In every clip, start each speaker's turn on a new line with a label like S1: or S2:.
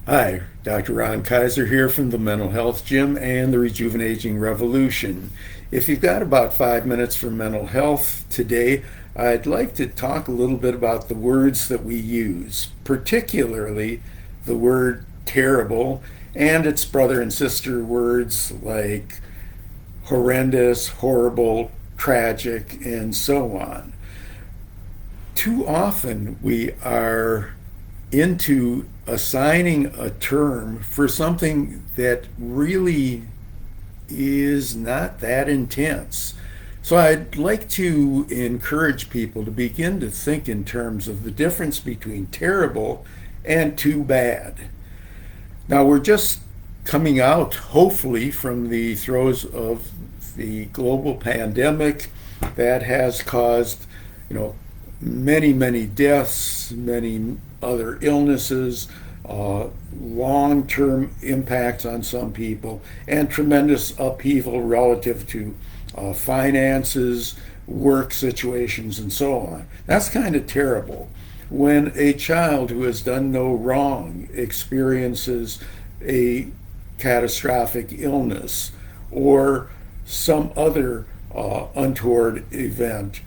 S1: Hi, Dr. Ron Kaiser here from the Mental Health Gym and the Rejuvenating Revolution. If you've got about 5 minutes for mental health today, I'd like to talk a little bit about the words that we use, particularly the word terrible and its brother and sister words like horrendous, horrible, tragic, and so on. Too often we are into assigning a term for something that really is not that intense. So I'd like to encourage people to begin to think in terms of the difference between terrible and too bad. Now we're just coming out, hopefully, from the throes of the global pandemic that has caused, you know, many deaths, many other illnesses, long-term impacts on some people, and tremendous upheaval relative to finances, work situations, and so on. That's kind of terrible. When a child who has done no wrong experiences a catastrophic illness or some other untoward event,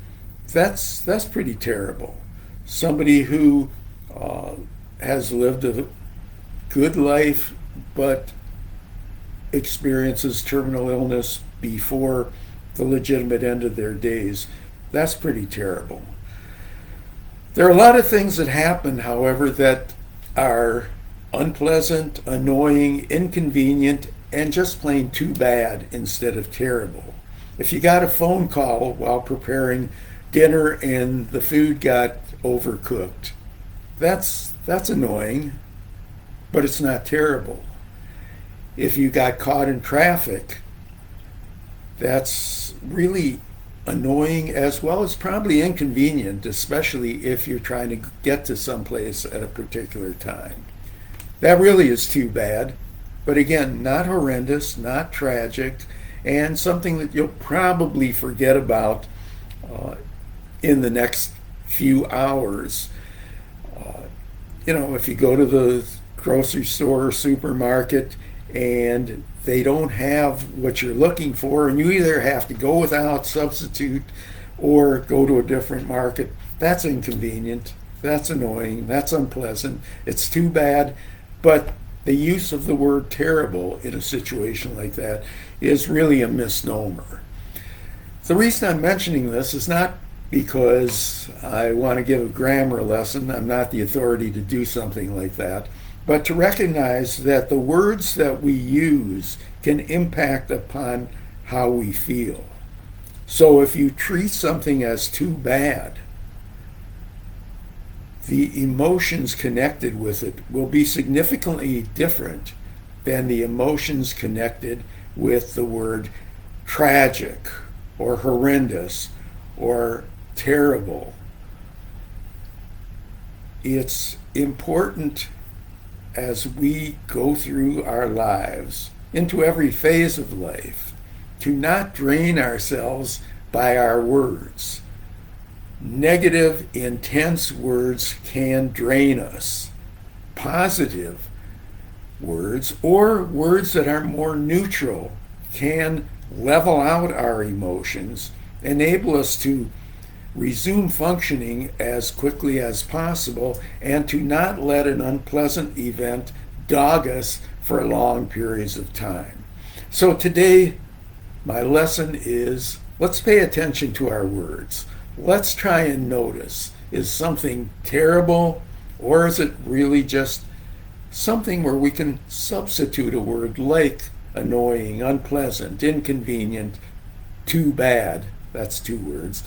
S1: that's pretty terrible. Somebody who has lived a good life but experiences terminal illness before the legitimate end of their days, that's pretty terrible. There are a lot of things that happen, however, that are unpleasant, annoying, inconvenient, and just plain too bad instead of terrible. If you got a phone call while preparing dinner and the food got overcooked, that's annoying, but it's not terrible. If you got caught in traffic, that's really annoying as well as probably inconvenient, especially if you're trying to get to someplace at a particular time. That really is too bad, but again, not horrendous, not tragic, and something that you'll probably forget about uh, in the next few hours. If you go to the grocery store or supermarket and they don't have what you're looking for, and you either have to go without, substitute, or go to a different market, that's inconvenient, that's annoying, that's unpleasant, it's too bad. But the use of the word terrible in a situation like that is really a misnomer. The reason I'm mentioning this is not because I want to give a grammar lesson. I'm not the authority to do something like that. But to recognize that the words that we use can impact upon how we feel. So if you treat something as too bad, the emotions connected with it will be significantly different than the emotions connected with the word tragic or horrendous or terrible. It's important as we go through our lives, into every phase of life, to not drain ourselves by our words. Negative, intense words can drain us. Positive words, or words that are more neutral, can level out our emotions, enable us to resume functioning as quickly as possible, and to not let an unpleasant event dog us for long periods of time. So today, my lesson is, let's pay attention to our words. Let's try and notice, is something terrible, or is it really just something where we can substitute a word like annoying, unpleasant, inconvenient, too bad? That's two words.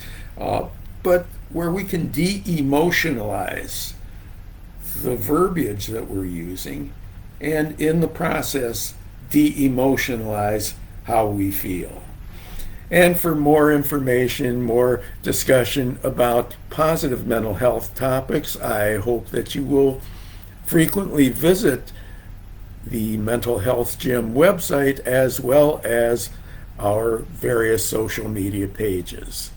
S1: But where we can de-emotionalize the verbiage that we're using, and in the process de-emotionalize how we feel. And for more information, more discussion about positive mental health topics, I hope that you will frequently visit the Mental Health Gym website as well as our various social media pages.